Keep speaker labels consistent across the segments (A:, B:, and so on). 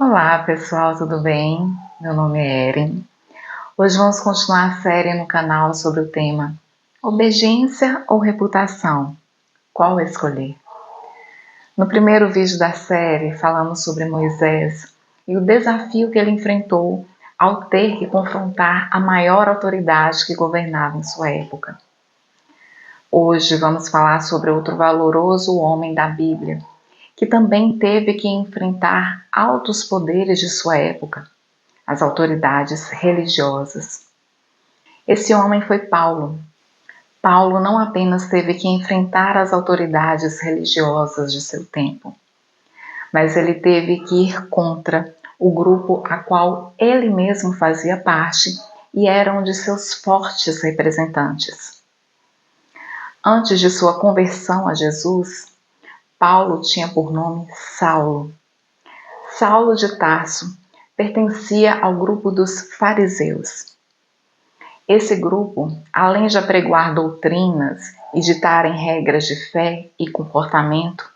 A: Olá pessoal, tudo bem? Meu nome é Erin. Hoje vamos continuar a série no canal sobre o tema Obediência ou reputação? Qual escolher? No primeiro vídeo da série falamos sobre Moisés e o desafio que ele enfrentou ao ter que confrontar a maior autoridade que governava em sua época. Hoje vamos falar sobre outro valoroso homem da Bíblia, que também teve que enfrentar altos poderes de sua época, as autoridades religiosas. Esse homem foi Paulo. Paulo não apenas teve que enfrentar as autoridades religiosas de seu tempo, mas ele teve que ir contra o grupo a qual ele mesmo fazia parte e era um de seus fortes representantes. Antes de sua conversão a Jesus, Paulo tinha por nome Saulo. Saulo de Tarso pertencia ao grupo dos fariseus. Esse grupo, além de apregoar doutrinas e ditarem regras de fé e comportamento,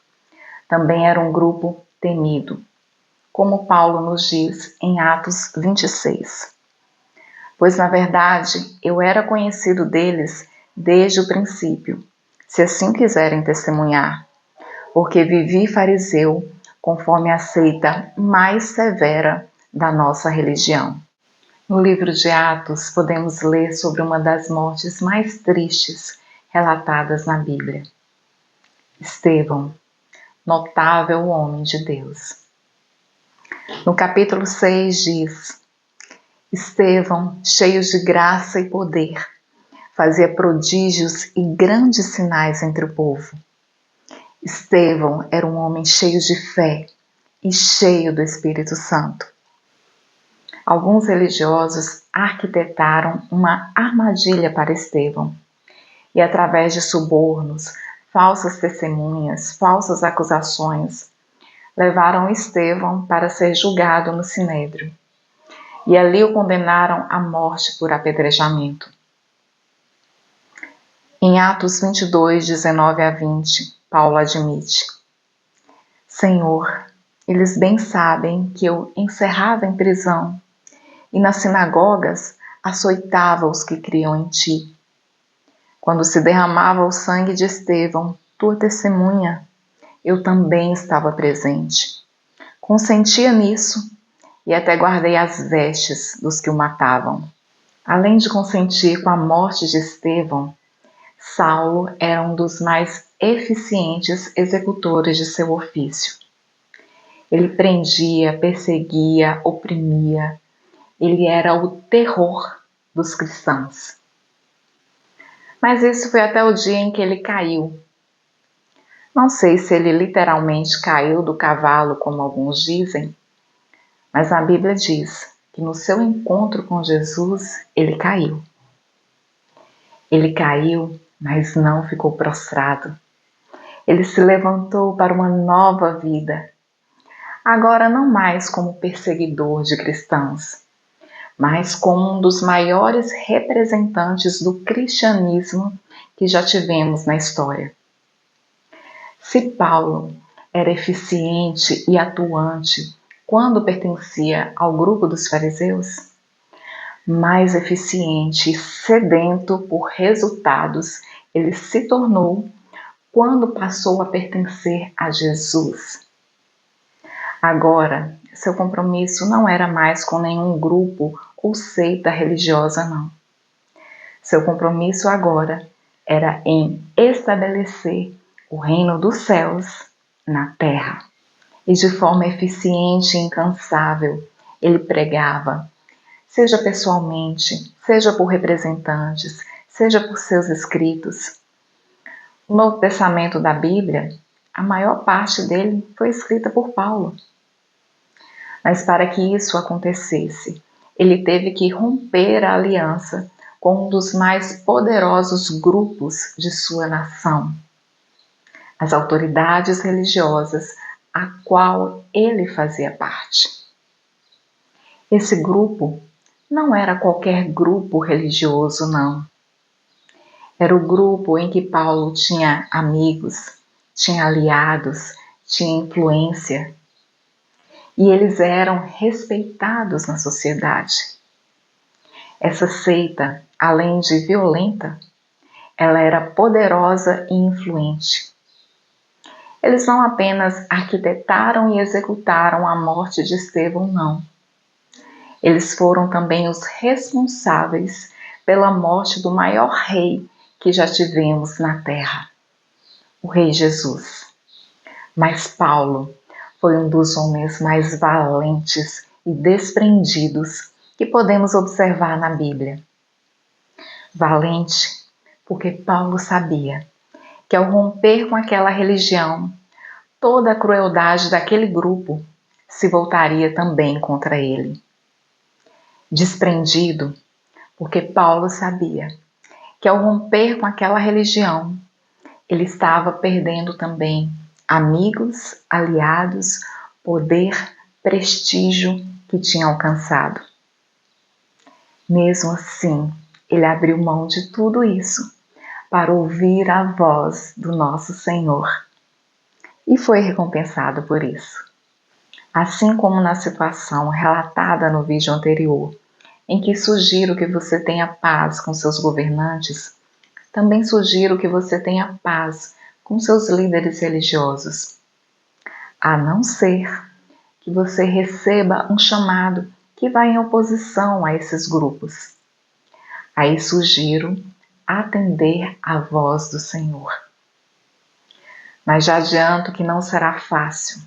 A: também era um grupo temido, como Paulo nos diz em Atos 26. Pois, na verdade, eu era conhecido deles desde o princípio, se assim quiserem testemunhar, porque vivi fariseu conforme a seita mais severa da nossa religião. No livro de Atos, podemos ler sobre uma das mortes mais tristes relatadas na Bíblia. Estevão, notável homem de Deus. No capítulo 6 diz: Estevão, cheio de graça e poder, fazia prodígios e grandes sinais entre o povo. Estevão era um homem cheio de fé e cheio do Espírito Santo. Alguns religiosos arquitetaram uma armadilha para Estevão e, através de subornos, falsas testemunhas, falsas acusações, levaram Estevão para ser julgado no Sinédrio e ali o condenaram à morte por apedrejamento. Em Atos 22, 19 a 20, Paulo admite: Senhor, eles bem sabem que eu encerrava em prisão e nas sinagogas açoitava os que criam em ti. Quando se derramava o sangue de Estevão, tua testemunha, eu também estava presente. Consentia nisso e até guardei as vestes dos que o matavam. Além de consentir com a morte de Estevão, Saulo era um dos mais eficientes executores de seu ofício. Ele prendia, perseguia, oprimia. Ele era o terror dos cristãos. Mas isso foi até o dia em que ele caiu. Não sei se ele literalmente caiu do cavalo, como alguns dizem, mas a Bíblia diz que no seu encontro com Jesus, ele caiu. Ele caiu, mas não ficou prostrado. Ele se levantou para uma nova vida. Agora não mais como perseguidor de cristãos, mas como um dos maiores representantes do cristianismo que já tivemos na história. Se Paulo era eficiente e atuante quando pertencia ao grupo dos fariseus, mais eficiente e sedento por resultados ele se tornou quando passou a pertencer a Jesus. Agora, seu compromisso não era mais com nenhum grupo ou seita religiosa, não. Seu compromisso agora era em estabelecer o reino dos céus na terra. E de forma eficiente e incansável, ele pregava, seja pessoalmente, seja por representantes, seja por seus escritos. O Novo Testamento da Bíblia, a maior parte dele foi escrita por Paulo. Mas para que isso acontecesse, ele teve que romper a aliança com um dos mais poderosos grupos de sua nação, as autoridades religiosas a qual ele fazia parte. Esse grupo não era qualquer grupo religioso, não. Era o grupo em que Paulo tinha amigos, tinha aliados, tinha influência. e eles eram respeitados na sociedade. Essa seita, além de violenta, ela era poderosa e influente. Eles não apenas arquitetaram e executaram a morte de Estevão, não. Eles foram também os responsáveis pela morte do maior rei que já tivemos na terra, o Rei Jesus. Mas Paulo foi um dos homens mais valentes e desprendidos que podemos observar na Bíblia. Valente porque Paulo sabia que ao romper com aquela religião, toda a crueldade daquele grupo se voltaria também contra ele. Desprendido porque Paulo sabia que ao romper com aquela religião, ele estava perdendo também amigos, aliados, poder, prestígio que tinha alcançado. Mesmo assim, ele abriu mão de tudo isso para ouvir a voz do nosso Senhor e foi recompensado por isso. Assim como na situação relatada no vídeo anterior, em que sugiro que você tenha paz com seus governantes, também sugiro que você tenha paz com seus líderes religiosos, a não ser que você receba um chamado que vai em oposição a esses grupos. Aí sugiro atender à voz do Senhor. Mas já adianto que não será fácil.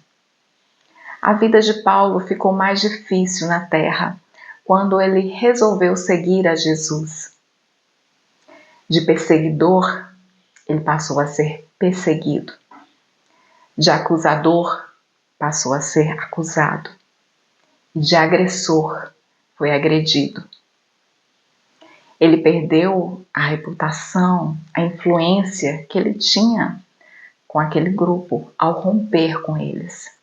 A: A vida de Paulo ficou mais difícil na terra quando ele resolveu seguir a Jesus. De perseguidor, ele passou a ser perseguido. De acusador, passou a ser acusado. De agressor, foi agredido. Ele perdeu a reputação, a influência que ele tinha com aquele grupo ao romper com eles.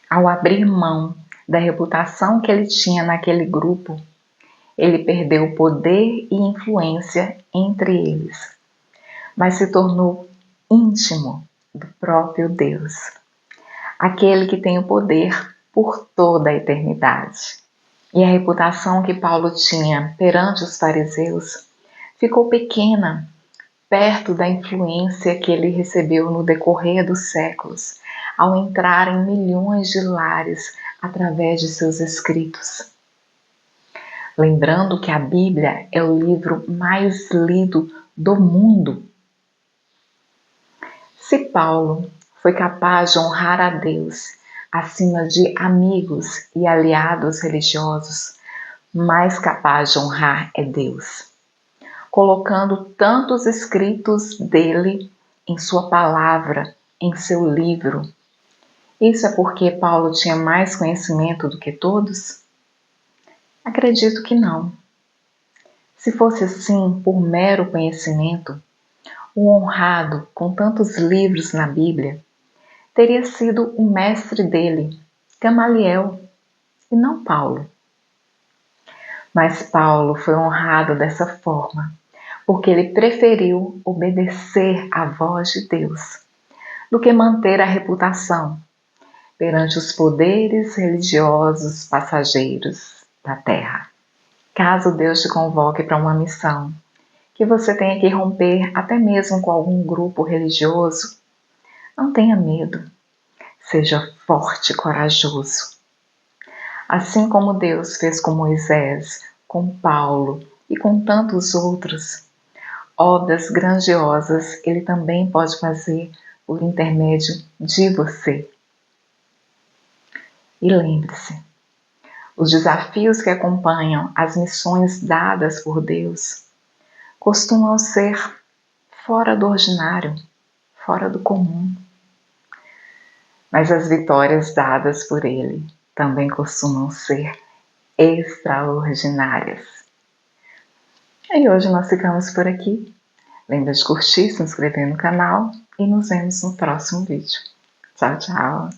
A: Ao abrir mão da reputação que ele tinha naquele grupo, ele perdeu poder e influência entre eles, mas se tornou íntimo do próprio Deus, aquele que tem o poder por toda a eternidade. E a reputação que Paulo tinha perante os fariseus ficou pequena, perto da influência que ele recebeu no decorrer dos séculos, ao entrar em milhões de lares através de seus escritos. Lembrando que a Bíblia é o livro mais lido do mundo. Se Paulo foi capaz de honrar a Deus acima de amigos e aliados religiosos, mais capaz de honrar é Deus, colocando tantos escritos dele em sua palavra, em seu livro. Isso é porque Paulo tinha mais conhecimento do que todos? Acredito que não. Se fosse assim, por mero conhecimento, o honrado com tantos livros na Bíblia teria sido o mestre dele, Gamaliel, e não Paulo. Mas Paulo foi honrado dessa forma, porque ele preferiu obedecer à voz de Deus do que manter a reputação perante os poderes religiosos passageiros da terra. Caso Deus te convoque para uma missão, que você tenha que romper até mesmo com algum grupo religioso, não tenha medo. Seja forte e corajoso. Assim como Deus fez com Moisés, com Paulo e com tantos outros, obras grandiosas Ele também pode fazer por intermédio de você. E lembre-se, os desafios que acompanham as missões dadas por Deus costumam ser fora do ordinário, fora do comum. Mas as vitórias dadas por Ele também costumam ser extraordinárias. E hoje nós ficamos por aqui. Lembra de curtir, se inscrever no canal e nos vemos no próximo vídeo. Tchau, tchau!